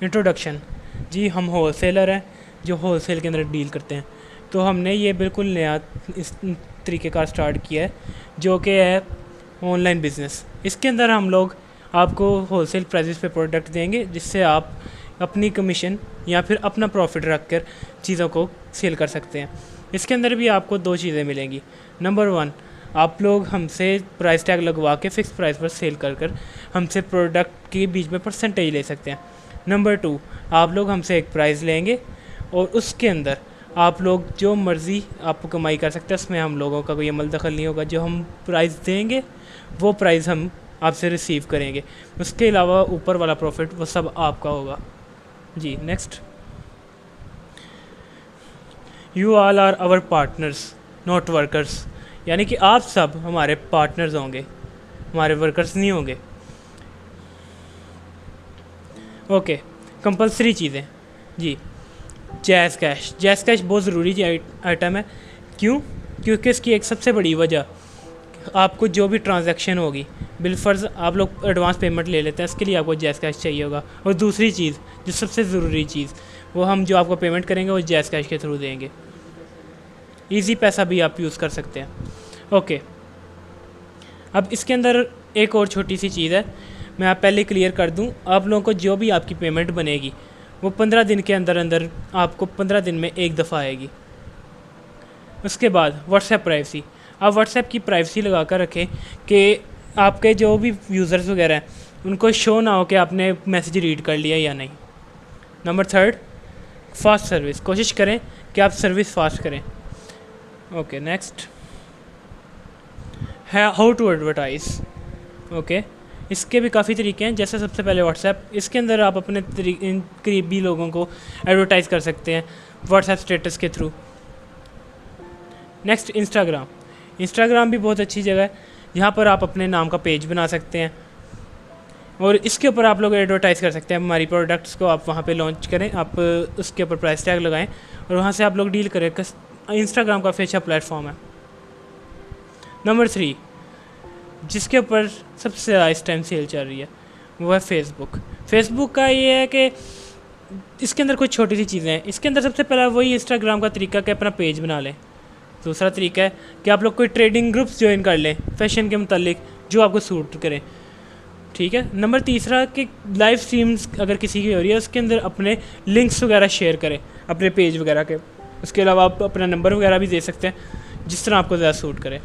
Introduction. जी हम wholesaler हैं जो होलसेल के अंदर डील करते हैं। तो हमने ये बिल्कुल नया इस तरीके का स्टार्ट किया है जो कि है ऑनलाइन बिज़नेस। इसके अंदर हम लोग आपको होलसेल प्राइसेस पे प्रोडक्ट देंगे जिससे आप अपनी कमीशन या फिर अपना प्रॉफिट रख कर चीज़ों को सेल कर सकते हैं। इसके अंदर भी आपको दो चीज़ें मिलेंगी। नंबर वन, आप लोग हमसे प्राइस टैग लगवा के फ़िक्स प्राइस पर सेल कर कर हमसे प्रोडक्ट के बीच में परसेंटेज ले सकते हैं। नंबर टू, आप लोग हमसे एक प्राइस लेंगे और उसके अंदर आप लोग जो मर्ज़ी आपको कमाई कर सकते हैं, उसमें हम लोगों का कोई अमल दखल नहीं होगा। जो हम प्राइस देंगे वो प्राइस हम आपसे रिसीव करेंगे, उसके अलावा ऊपर वाला प्रॉफिट वो सब आपका होगा। जी next, you all are our partners not workers, यानी कि आप सब हमारे पार्टनर्स होंगे, हमारे वर्कर्स नहीं होंगे। ओके, कंपलसरी चीज़ें जी, जैज़ कैश। जैज़ कैश बहुत ज़रूरी आइटम है। क्यों? क्योंकि इसकी एक सबसे बड़ी वजह, आपको जो भी ट्रांजैक्शन होगी बिलफर्ज आप लोग एडवांस पेमेंट ले लेते हैं, इसके लिए आपको जैज़ कैश चाहिए होगा। और दूसरी चीज़ जो सबसे ज़रूरी चीज़, वो हम जो आपको पेमेंट करेंगे वो जैज़ कैश के थ्रू देंगे। इजी पैसा भी आप यूज़ कर सकते हैं। ओके, अब इसके अंदर एक और छोटी सी चीज़ है, मैं आप पहले क्लियर कर दूं। आप लोगों को जो भी आपकी पेमेंट बनेगी वो 15 दिन के अंदर अंदर आपको 15 दिन में एक दफ़ा आएगी। उसके बाद व्हाट्सएप प्राइवेसी, आप व्हाट्सएप की प्राइवेसी लगा कर रखें कि आपके जो भी यूज़र्स वगैरह हैं उनको शो ना हो कि आपने मैसेज रीड कर लिया या नहीं। नंबर थर्ड, फास्ट सर्विस, कोशिश करें कि आप सर्विस फास्ट करें। ओके नेक्स्ट, है हाउ टू एडवर्टाइज़। ओके, इसके भी काफ़ी तरीके हैं। जैसे सबसे पहले व्हाट्सएप, इसके अंदर आप अपने करीबी लोगों को एडवर्टाइज़ कर सकते हैं व्हाट्सएप स्टेटस के थ्रू। Next, Instagram. इंस्टाग्राम भी बहुत अच्छी जगह है जहाँ पर आप अपने नाम का पेज बना सकते हैं और इसके ऊपर आप लोग एडवर्टाइज़ कर सकते हैं। हमारी प्रोडक्ट्स को आप वहाँ पे लॉन्च करें, आप उसके ऊपर प्राइस टैग लगाएं और वहाँ से आप लोग डील करें। इंस्टाग्राम काफ़ी अच्छा प्लेटफॉर्म है। नंबर थ्री, जिसके ऊपर सबसे ज़्यादा इस टाइम सेल चल रही है, वो है फेसबुक। फेसबुक का ये है कि इसके अंदर कुछ छोटी सी चीज़ें हैं। इसके अंदर सबसे पहला वही इंस्टाग्राम का तरीका कि अपना पेज बना लें। दूसरा तरीका है कि आप लोग कोई ट्रेडिंग ग्रुप्स ज्वाइन कर लें फैशन के मुतालिक जो आपको सूट करें, ठीक है। नंबर तीसरा कि लाइव स्ट्रीम्स अगर किसी की हो रही है उसके अंदर अपने लिंक्स वगैरह शेयर करें अपने पेज वगैरह के। उसके अलावा आप अपना नंबर वगैरह भी दे सकते हैं जिस तरह आपको ज़्यादा सूट करे।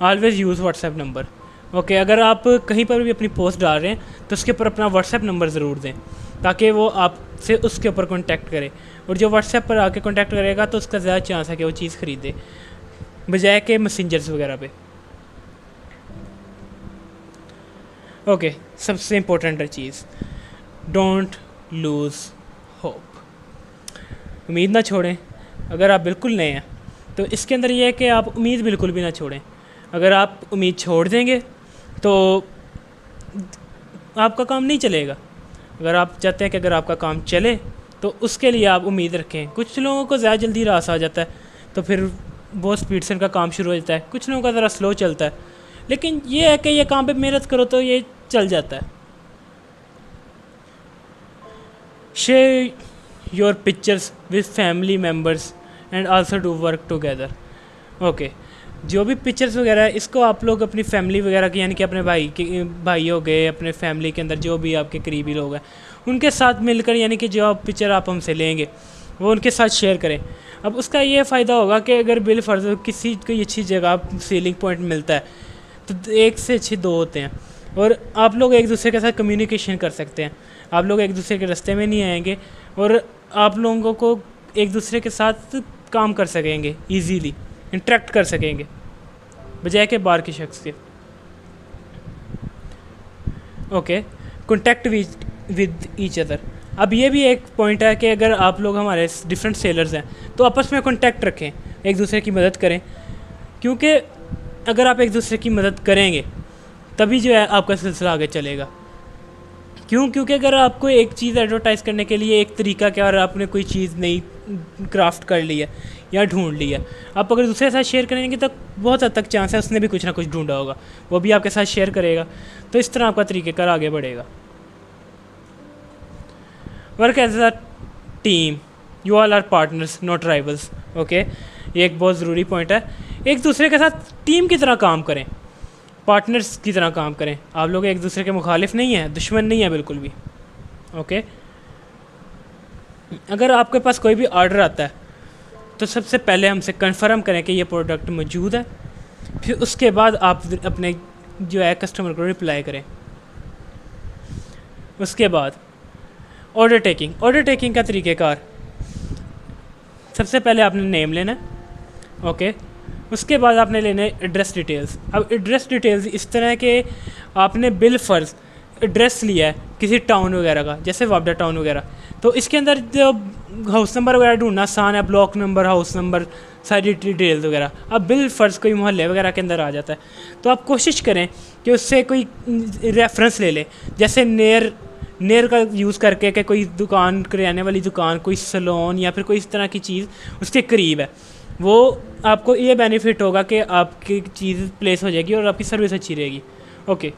Always use WhatsApp number. Okay, अगर आप कहीं पर भी अपनी पोस्ट डाल रहे हैं तो उसके ऊपर अपना व्हाट्सएप नंबर ज़रूर दें ताकि वो आपसे उसके ऊपर कांटेक्ट करे, और जो व्हाट्सएप पर आके कांटेक्ट करेगा तो उसका ज़्यादा चांस है कि वो चीज़ ख़रीदे बजाय के मैसेंजर्स वगैरह पे। ओके, सबसे important cheese, don't lose hope. उम्मीद ना छोड़ें। अगर आप बिल्कुल नए हैं तो इसके अंदर ये है कि आप उम्मीद बिल्कुल भी ना छोड़ें। अगर आप उम्मीद छोड़ देंगे तो आपका काम नहीं चलेगा। अगर आप चाहते हैं कि अगर आपका काम चले तो उसके लिए आप उम्मीद रखें। कुछ लोगों को ज़्यादा जल्दी रास आ जाता है तो फिर बहुत स्पीड से उनका काम शुरू हो जाता है, कुछ लोगों का ज़रा स्लो चलता है, लेकिन ये है कि ये काम पे मेहनत करो तो ये चल जाता है। Share your pictures with family members and also do work together. Okay, जो भी पिक्चर्स वगैरह है इसको आप लोग अपनी फैमिली वगैरह की, यानी कि अपने भाई हो गए, अपने फैमिली के अंदर जो भी आपके करीबी लोग हैं उनके साथ मिलकर, यानी कि जो आप पिक्चर आप हमसे लेंगे वो उनके साथ शेयर करें। अब उसका ये फ़ायदा होगा कि अगर बिल फर्ज किसी कोई अच्छी जगह सेलिंग पॉइंट मिलता है तो एक से अच्छे दो होते हैं और आप लोग एक दूसरे के साथ कम्युनिकेशन कर सकते हैं। आप लोग एक दूसरे के रास्ते में नहीं आएंगे और आप लोगों को एक दूसरे के साथ काम कर सकेंगे, ईजीली इंटरेक्ट कर सकेंगे बजाय के बाहर के शख्स के। Okay, contact with each other. अब ये भी एक पॉइंट है कि अगर आप लोग हमारे डिफरेंट सेलर्स हैं तो आपस में कॉन्टैक्ट रखें, एक दूसरे की मदद करें, क्योंकि अगर आप एक दूसरे की मदद करेंगे तभी जो है आपका सिलसिला आगे चलेगा। क्योंकि अगर आपको एक चीज़ एडवर्टाइज़ करने के लिए एक तरीका क्या और आपने कोई चीज़ नहीं क्राफ्ट कर ली है या ढूंढ ली है। आप अगर दूसरे के साथ शेयर करेंगे तो बहुत हद तक चांस है उसने भी कुछ ना कुछ ढूंढा होगा, वो भी आपके साथ शेयर करेगा। तो इस तरह आपका तरीक़ेकार आगे बढ़ेगा। Work as a team, you all are partners not rivals. Okay, ये एक बहुत ज़रूरी पॉइंट है। एक दूसरे के साथ टीम की तरह काम करें, पार्टनर्स की तरह काम करें। आप लोग एक दूसरे के मुखालिफ नहीं हैं, दुश्मन नहीं है बिल्कुल भी। ओके, अगर आपके पास कोई भी ऑर्डर आता है तो सबसे पहले हमसे कंफर्म करें कि ये प्रोडक्ट मौजूद है, फिर उसके बाद आप अपने जो है कस्टमर को रिप्लाई करें। उसके बाद ऑर्डर टेकिंग का तरीक़ेकार, सबसे पहले आपने नेम लेना है। ओके, उसके बाद आपने लेने एड्रेस डिटेल्स। अब एड्रेस डिटेल्स इस तरह के, आपने बिल फ़र्ज़ एड्रेस लिया है किसी टाउन वगैरह का, जैसे वापडा टाउन वगैरह, तो इसके अंदर जो हाउस नंबर वगैरह ढूंढना आसान है, ब्लॉक नंबर, हाउस नंबर, सारी डिटेल्स वगैरह। अब बिल फ़र्ज़ कोई मोहल्ले वगैरह के अंदर आ जाता है, तो आप कोशिश करें कि उससे कोई रेफरेंस ले लें, जैसे नेयर का यूज़ करके कि कोई दुकान, करियाने वाली दुकान, कोई सलोन या फिर कोई इस तरह की चीज़ उसके करीब है। वो आपको ये बेनिफिट होगा कि आपकी चीज़ प्लेस हो जाएगी और आपकी सर्विस अच्छी रहेगी। ओके,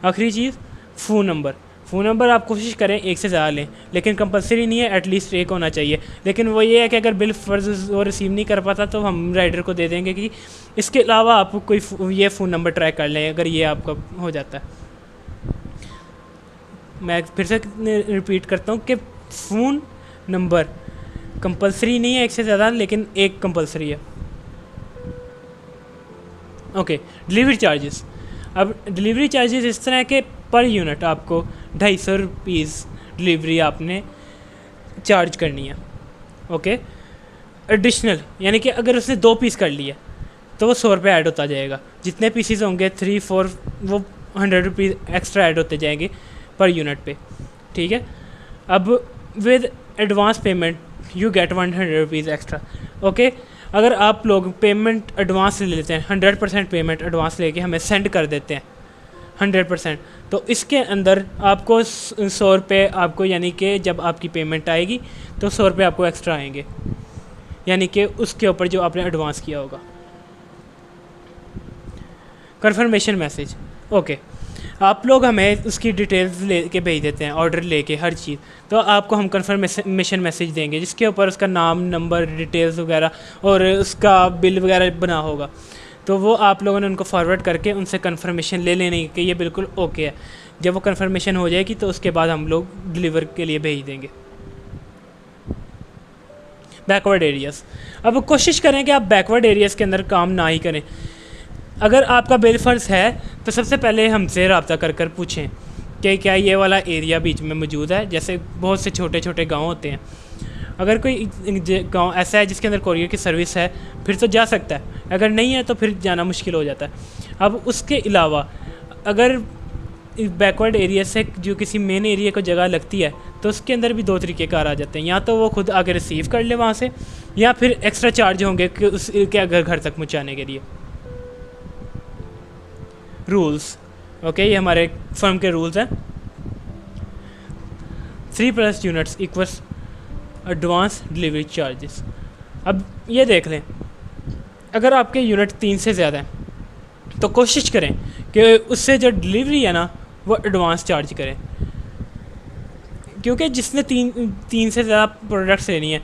आखिरी चीज़ फ़ोन नंबर आप कोशिश करें एक से ज़्यादा लें, लेकिन कंपलसरी नहीं है, एटलीस्ट एक होना चाहिए। लेकिन वो ये है कि अगर बिल फ़र्ज़ वो रिसीव नहीं कर पाता तो हम राइडर को दे देंगे कि इसके अलावा आप कोई ये फ़ोन नंबर ट्राई कर लें, अगर ये आपका हो जाता है। मैं फिर से रिपीट करता हूँ कि फ़ोन नंबर कंपलसरी नहीं है एक से ज़्यादा, लेकिन एक कंपलसरी है। Okay, delivery charges. अब डिलीवरी चार्जेस इस तरह के पर यूनिट आपको 250 रुपीज़ डिलीवरी आपने चार्ज करनी है। ओके, एडिशनल यानी कि अगर उसने 2 पीस कर लिए तो वो 100 रुपये ऐड होता जाएगा। जितने पीसीज होंगे 3, 4 वो 100 रुपीज़ एक्स्ट्रा ऐड होते जाएंगे पर यूनिट पे। ठीक है, अब with advance payment you get 100 rupees extra. Okay, अगर आप लोग पेमेंट एडवांस ले लेते हैं, 100% पेमेंट एडवांस लेके हमें सेंड कर देते हैं 100%, तो इसके अंदर आपको 100 रुपये आपको, यानी कि जब आपकी पेमेंट आएगी तो 100 रुपये आपको एक्स्ट्रा आएंगे, यानी कि उसके ऊपर जो आपने एडवांस किया होगा। Conformation message. ओके, आप लोग हमें उसकी डिटेल्स लेके भेज देते हैं, ऑर्डर लेके हर चीज़, तो आपको हम कन्फर्मेशन मैसेज देंगे जिसके ऊपर उसका नाम, नंबर, डिटेल्स वगैरह और उसका बिल वगैरह बना होगा। तो वो आप लोगों ने उनको फॉरवर्ड करके उनसे कन्फर्मेशन ले लेने कि ये बिल्कुल ओके है। जब वो कन्फर्मेशन हो जाएगी तो उसके बाद हम लोग डिलीवर के लिए भेज देंगे। Backward areas. अब कोशिश करें कि आप बैकवर्ड एरियाज़ के अंदर काम ना ही करें। अगर आपका बिल फ़र्ज़ है तो सबसे पहले हमसे रब्ता कर पूछें कि क्या ये वाला एरिया बीच में मौजूद है। जैसे बहुत से छोटे छोटे गांव होते हैं, अगर कोई गांव ऐसा है जिसके अंदर कोरियर की सर्विस है फिर तो जा सकता है, अगर नहीं है तो फिर जाना मुश्किल हो जाता है। अब उसके अलावा अगर बैकवर्ड एरिया से जो किसी मेन एरिया को जगह लगती है तो उसके अंदर भी 2 तरीके कार आ जाते हैं, या तो वो खुद आगे रिसीव कर ले वहाँ से, या फिर एक्स्ट्रा चार्ज होंगे कि उसके अगर घर तक पहुँचाने के लिए। रूल्स। ओके, ये हमारे फर्म के रूल्स हैं। 3+ units equals advance delivery charges. अब ये देख लें, अगर आपके यूनिट 3 से ज़्यादा हैं तो कोशिश करें कि उससे जो डिलीवरी है ना वो एडवांस चार्ज करें, क्योंकि जिसने तीन से ज़्यादा प्रोडक्ट्स लेनी है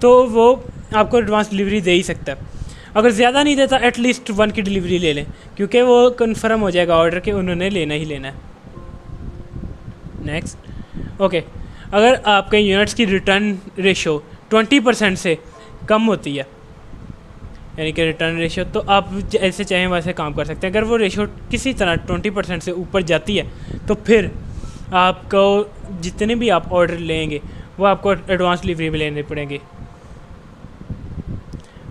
तो वो आपको एडवांस डिलीवरी दे ही सकता है। अगर ज़्यादा नहीं देता एटलीस्ट 1 की डिलीवरी ले लें, क्योंकि वो कंफर्म हो जाएगा ऑर्डर कि उन्होंने लेना ही लेना है। नेक्स्ट। ओके, अगर आपके यूनिट्स की रिटर्न रेशो 20% से कम होती है, यानी कि रिटर्न रेशो, तो आप ऐसे चाहें वैसे काम कर सकते हैं। अगर वो रेशो किसी तरह 20% से ऊपर जाती है तो फिर आपको जितने भी आप ऑर्डर लेंगे वो आपको एडवांस डिलीवरी में लेने पड़ेंगे।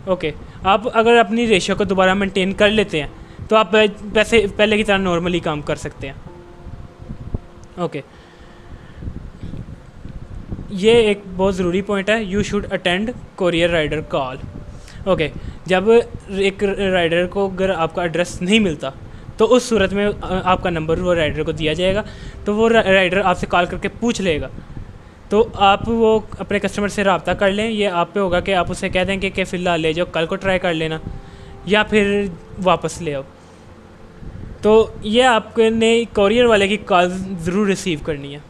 ओके, आप अगर अपनी रेशो को दोबारा मेंटेन कर लेते हैं तो आप पैसे पहले की तरह नॉर्मली काम कर सकते हैं। ओके, ये एक बहुत ज़रूरी पॉइंट है, you should attend courier rider call. Okay, जब एक राइडर को अगर आपका एड्रेस नहीं मिलता तो उस सूरत में आपका नंबर वो राइडर को दिया जाएगा, तो वो राइडर आपसे कॉल करके पूछ लेगा। तो आप वो अपने कस्टमर से रब्ता कर लें। ये आप पे होगा कि आप उसे कह देंगे कि फ़िलहाल ले जाओ, कल को ट्राई कर लेना, या फिर वापस ले आओ। तो ये आपने कोरियर वाले की कॉल ज़रूर रिसीव करनी है।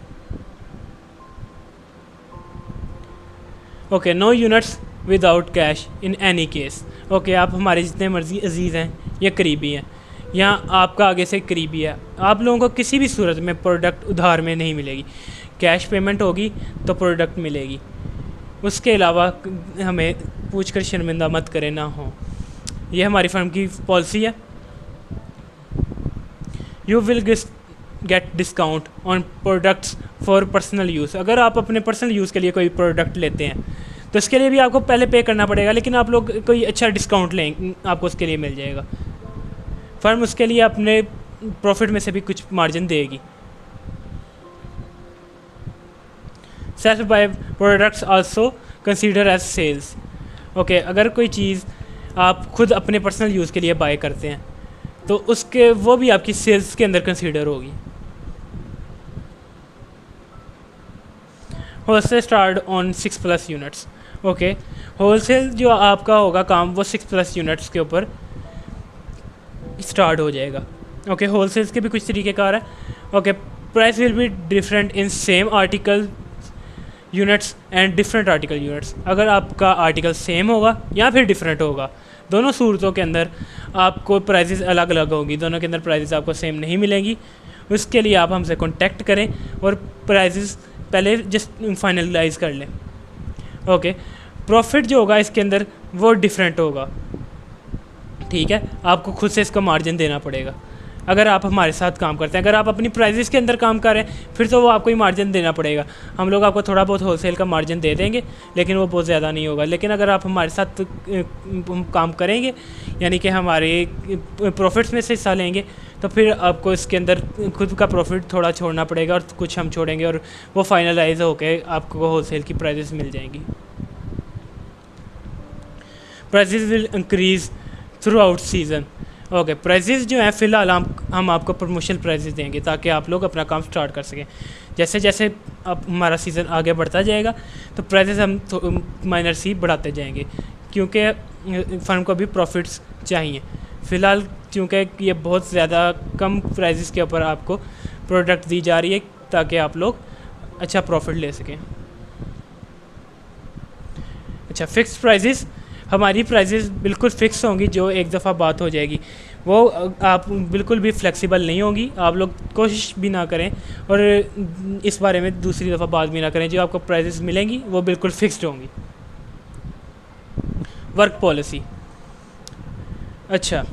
Okay, no units without cash in any case. Okay, आप हमारे जितने मर्जी अजीज़ हैं, ये करीबी हैं, यहाँ आपका आगे से करीबी है, आप लोगों को किसी भी सूरत में प्रोडक्ट उधार में नहीं मिलेगी। कैश पेमेंट होगी तो प्रोडक्ट मिलेगी। उसके अलावा हमें पूछकर शर्मिंदा मत करें, ना हो। ये हमारी फर्म की पॉलिसी है। You will get discount on products for personal use. अगर आप अपने पर्सनल यूज़ के लिए कोई प्रोडक्ट लेते हैं तो इसके लिए भी आपको पहले पे करना पड़ेगा, लेकिन आप लोग कोई अच्छा डिस्काउंट लेंगे, आपको उसके लिए मिल जाएगा। फर्म उसके लिए अपने प्रॉफिट में से भी कुछ मार्जिन देगी। Self buy products also consider as sales. Okay, अगर कोई चीज़ आप खुद अपने पर्सनल यूज़ के लिए बाय करते हैं तो उसके वो भी आपकी सेल्स के अंदर कंसीडर होगी। Wholesale start on 6+ units. Okay, wholesale जो आपका होगा काम वो 6+ यूनिट्स के ऊपर स्टार्ट हो जाएगा। ओके, होलसेल्स के भी कुछ तरीक़ेकार है। Okay, price will be different in same article units and different article units. अगर आपका आर्टिकल सेम होगा या फिर डिफरेंट होगा, दोनों सूरतों के अंदर आपको प्राइसेस अलग अलग होगी, दोनों के अंदर प्राइसेस आपको सेम नहीं मिलेंगी। उसके लिए आप हमसे कांटेक्ट करें और प्राइसेस पहले जस्ट फाइनलाइज कर लें। ओके, प्रॉफिट जो होगा इसके अंदर वो डिफरेंट होगा, ठीक है। आपको खुद से इसका मार्जिन देना पड़ेगा अगर आप हमारे साथ काम करते हैं। अगर आप अपनी प्राइसेस के अंदर काम कर रहे हैं फिर तो वो आपको ही मार्जिन देना पड़ेगा। हम लोग आपको थोड़ा बहुत होलसेल का मार्जिन दे देंगे, लेकिन वो बहुत ज़्यादा नहीं होगा। लेकिन अगर आप हमारे साथ काम करेंगे, यानी कि हमारे प्रॉफिट्स में से हिस्सा लेंगे, तो फिर आपको इसके अंदर खुद का प्रॉफिट थोड़ा छोड़ना पड़ेगा और कुछ हम छोड़ेंगे, और वो फाइनलाइज होकर आपको होलसेल की प्राइसेस मिल जाएंगी। Prices will increase through out season. Okay, prices जो हैं फ़िलहाल हम आपको प्रमोशनल प्राइजेज़ देंगे ताकि आप लोग अपना काम स्टार्ट कर सकें। जैसे जैसे अब हमारा सीज़न आगे बढ़ता जाएगा तो प्राइजेज़ हम माइनर सी बढ़ाते जाएंगे, क्योंकि फर्म को भी प्रॉफिट्स चाहिए। फ़िलहाल क्योंकि ये बहुत ज़्यादा कम प्राइजेज़ के ऊपर आपको प्रोडक्ट दी जा रही है ताकि आप लोग अच्छा प्रॉफिट ले सकें। अच्छा, फ़िक्स प्राइजेज़, हमारी प्राइजेज़ बिल्कुल फ़िक्स होंगी, जो एक दफ़ा बात हो जाएगी वो आप बिल्कुल भी फ्लेक्सिबल नहीं होंगी। आप लोग कोशिश भी ना करें और इस बारे में दूसरी दफ़ा बात भी ना करें। जो आपको प्राइजेज़ मिलेंगी वो बिल्कुल फ़िक्स्ड होंगी। वर्क पॉलिसी, अच्छा,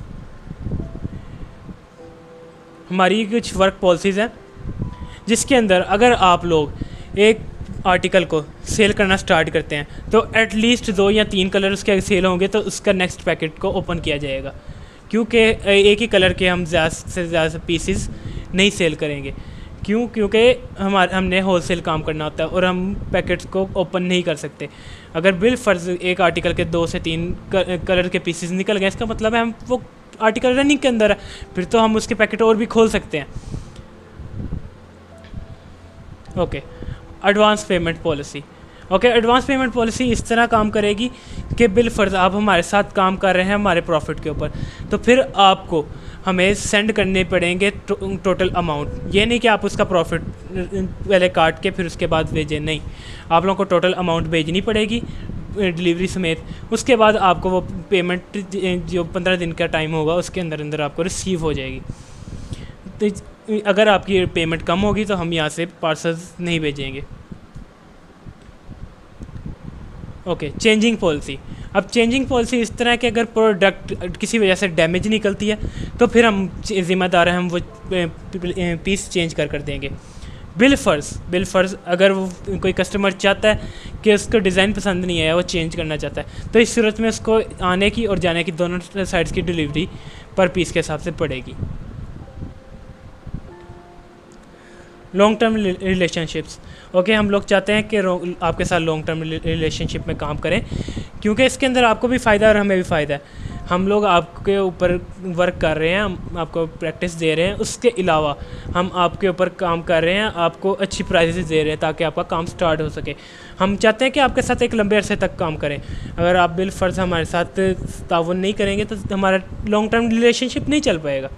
हमारी कुछ वर्क पॉलिसीज़ हैं जिसके अंदर अगर आप लोग एक आर्टिकल को सेल करना स्टार्ट करते हैं तो एटलीस्ट 2 या 3 कलर उसके सेल होंगे तो उसका नेक्स्ट पैकेट को ओपन किया जाएगा, क्योंकि एक ही कलर के हम ज़्यादा से ज़्यादा पीसेस नहीं सेल करेंगे। क्योंकि हमने होलसेल काम करना होता है और हम पैकेट्स को ओपन नहीं कर सकते। अगर बिल फ़र्ज़ एक आर्टिकल के 2 से 3 कलर के पीसेस निकल गए, इसका मतलब है हम वो आर्टिकल रनिंग के अंदर है, फिर तो हम उसके पैकेट और भी खोल सकते हैं। Okay, advance payment policy. Okay, advance payment policy इस तरह काम करेगी कि बिल फ़र्ज़ आप हमारे साथ काम कर रहे हैं हमारे प्रॉफिट के ऊपर, तो फिर आपको हमें सेंड करने पड़ेंगे टोटल अमाउंट। ये नहीं कि आप उसका प्रॉफिट पहले काट के फिर उसके बाद भेजें, नहीं, आप लोगों को टोटल अमाउंट भेजनी पड़ेगी डिलीवरी समेत। उसके बाद आपको वो पेमेंट जो 15 दिन का टाइम होगा उसके अंदर अंदर आपको रिसीव हो जाएगी। तो अगर आपकी पेमेंट कम होगी तो हम यहाँ से पार्सल्स नहीं भेजेंगे। Okay, changing policy. अब चेंजिंग पॉलिसी इस तरह कि अगर प्रोडक्ट किसी वजह से डैमेज निकलती है तो फिर हम ज़िम्मेदार हैं, हम वो पीस चेंज कर देंगे। बिल फ़र्ज़ अगर वो कोई कस्टमर चाहता है कि उसको डिज़ाइन पसंद नहीं आया, वो चेंज करना चाहता है, तो इस सूरत में उसको आने की और जाने की दोनों साइड्स की डिलीवरी पर पीस के हिसाब से पड़ेगी। Long term relationships. ओके, हम लोग चाहते हैं कि आपके साथ लॉन्ग टर्म रिलेशनशिप में काम करें, क्योंकि इसके अंदर आपको भी फ़ायदा है और हमें भी फ़ायदा है। हम लोग आपके ऊपर वर्क कर रहे हैं, हम आपको प्रैक्टिस दे रहे हैं, उसके अलावा हम आपके ऊपर काम कर रहे हैं, आपको अच्छी प्राइजेस दे रहे हैं ताकि आपका काम स्टार्ट हो सके। हम चाहते हैं कि आपके साथ एक लंबे अरसे तक काम करें। अगर आप बिलफर्ज हमारे साथ ताउन नहीं करेंगे तो हमारा लॉन्ग टर्म रिलेशनशिप नहीं चल पाएगा।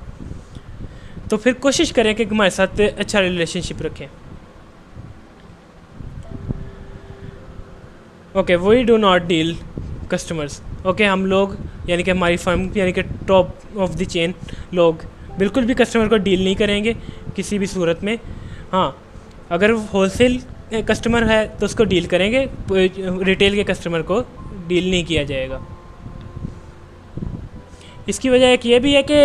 तो फिर कोशिश करें कि हमारे साथ अच्छा रिलेशनशिप रखें। Okay, we do not deal customers. Okay, हम लोग यानी कि हमारी फर्म यानी कि टॉप ऑफ द चेन लोग बिल्कुल भी कस्टमर को डील नहीं करेंगे किसी भी सूरत में। हाँ, अगर होलसेल कस्टमर है तो उसको डील करेंगे, रिटेल के कस्टमर को डील नहीं किया जाएगा। इसकी वजह एक ये भी है कि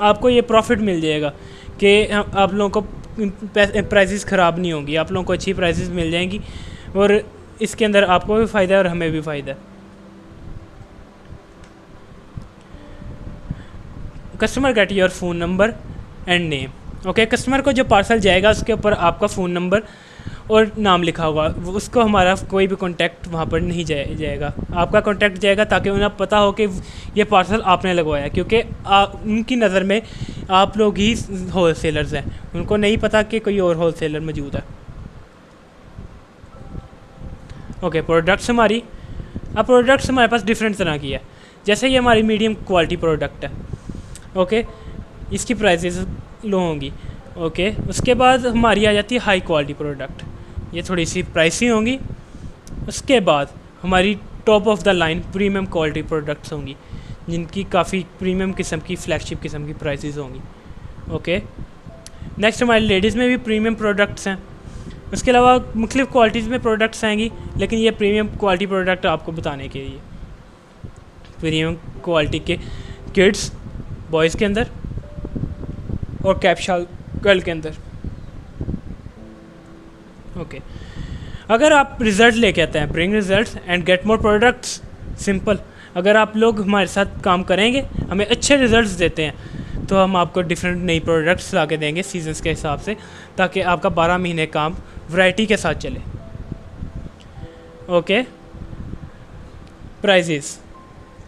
आपको ये प्रॉफिट मिल जाएगा कि आप लोगों को प्राइसेस ख़राब नहीं होंगी, आप लोगों को अच्छी प्राइसेस मिल जाएंगी और इसके अंदर आपको भी फ़ायदा है और हमें भी फ़ायदा है। Customer get your phone number and name. Okay, customer को जो पार्सल जाएगा उसके ऊपर आपका फ़ोन नंबर और नाम लिखा होगा, उसको हमारा कोई भी कॉन्टैक्ट वहाँ पर नहीं जाएगा, आपका कॉन्टैक्ट जाएगा ताकि उन्हें पता हो कि ये पार्सल आपने लगवाया, क्योंकि उनकी नज़र में आप लोग ही होलसेलर्स हैं, उनको नहीं पता कि कोई और होलसेलर मौजूद है। ओके, प्रोडक्ट्स हमारी, अब प्रोडक्ट्स हमारे पास डिफरेंट तरह की है। जैसे ये हमारी मीडियम क्वालिटी प्रोडक्ट है, ओके, इसकी प्राइसेस लो होंगी। ओके, उसके बाद हमारी आ जाती है हाई क्वालिटी प्रोडक्ट, ये थोड़ी सी प्राइसी होंगी। उसके बाद हमारी top of the line premium quality products होंगी, जिनकी काफ़ी प्रीमियम किस्म की फ्लैगशिप किस्म की प्राइसेस होंगी। ओके, नेक्स्ट हमारी लेडीज़ में भी प्रीमियम प्रोडक्ट्स हैं। उसके अलावा मुख्तलिफ क्वालिटीज़ में प्रोडक्ट्स आएंगी, लेकिन ये प्रीमियम क्वालिटी प्रोडक्ट आपको बताने के लिए। प्रीमियम क्वालिटी के किड्स बॉयज़ के अंदर और कैप्शाल गर्ल के अंदर। ओके, अगर आप रिज़ल्ट लेके आते हैं, bring results and get more products, simple. अगर आप लोग हमारे साथ काम करेंगे, हमें अच्छे रिजल्ट्स देते हैं, तो हम आपको डिफरेंट नई प्रोडक्ट्स ला के देंगे सीजन्स के हिसाब से, ताकि आपका 12 महीने काम वैरायटी के साथ चले। ओके, प्राइजेस,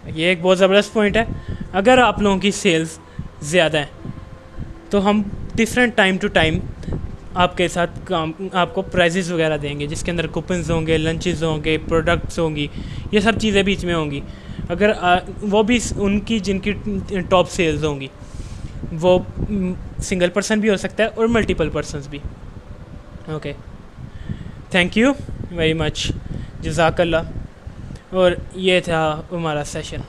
ये एक बहुत ज़बरदस्त पॉइंट है। अगर आप लोगों की सेल्स ज़्यादा हैं तो हम डिफरेंट टाइम टू टाइम आपके साथ काम, आपको प्राइजेस वगैरह देंगे, जिसके अंदर कूपन्स होंगे, लंचेस होंगे, प्रोडक्ट्स होंगी, ये सब चीज़ें बीच में होंगी। अगर वो भी उनकी जिनकी टॉप सेल्स होंगी, वो सिंगल पर्सन भी हो सकता है और मल्टीपल पर्सन्स भी। Okay, thank you very much, जज़ाकल्लाह। और ये था हमारा सेशन।